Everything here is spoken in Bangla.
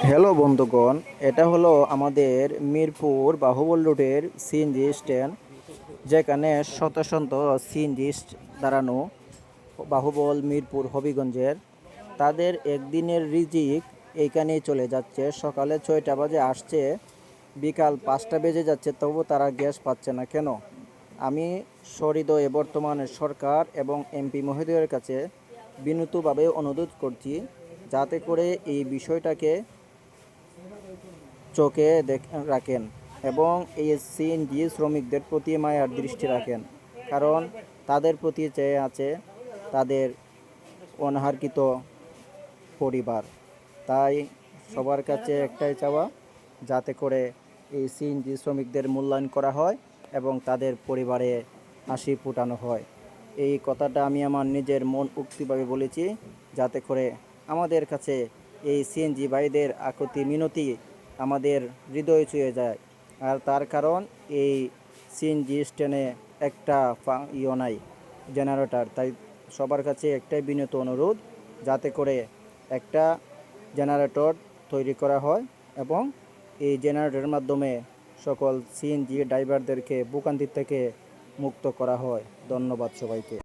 হ্যালো বন্ধুগণ, এটা হলো আমাদের মিরপুর বাহুবল রোডের সিএনজি স্ট্যান্ড, যেখানে শত শত সিএনজি দাঁড়ানো। বাহুবল মিরপুর হবিগঞ্জের তাদের একদিনের রিজিক এইখানেই চলে যাচ্ছে। সকালে 6টা বাজে আসছে, বিকাল 5টা বেজে যাচ্ছে, তবু তারা গ্যাস পাচ্ছে না কেন? আমি সহৃদয়ে বর্তমানে সরকার এবং এমপি মহোদয়ের কাছে বিনীতভাবে অনুরোধ করছি, যাতে করে এই বিষয়টাকে চোখে রাখেন এবং এই সিএনজি শ্রমিকদের প্রতি মায়ার দৃষ্টি রাখেন। কারণ তাদের প্রতি চেয়ে আছে তাদের অনাহারকৃত পরিবার। তাই সবার কাছে একটাই চাওয়া, যাতে করে এই সিএনজি শ্রমিকদের মূল্যায়ন করা হয় এবং তাদের পরিবারে হাসি ফোটানো হয়। এই কথাটা আমি আমার নিজের মন উক্তিভাবে বলেছি, যাতে করে আমাদের কাছে এই সিএনজি ভাইদের আকুতি মিনতি আমাদের হৃদয়ে ছুঁয়ে যায়। আর তার কারণ এই সিএনজি স্ট্যান্ডে একটা নাই, জেনারেটর। তাই সবার কাছে একটাই বিনীত অনুরোধ, যাতে করে একটা জেনারেটর তৈরি করা হয় এবং এই জেনারেটরের মাধ্যমে সকল সিএনজি ড্রাইভারদেরকে ভোগান্তি থেকে মুক্ত করা হয়। ধন্যবাদ সবাইকে।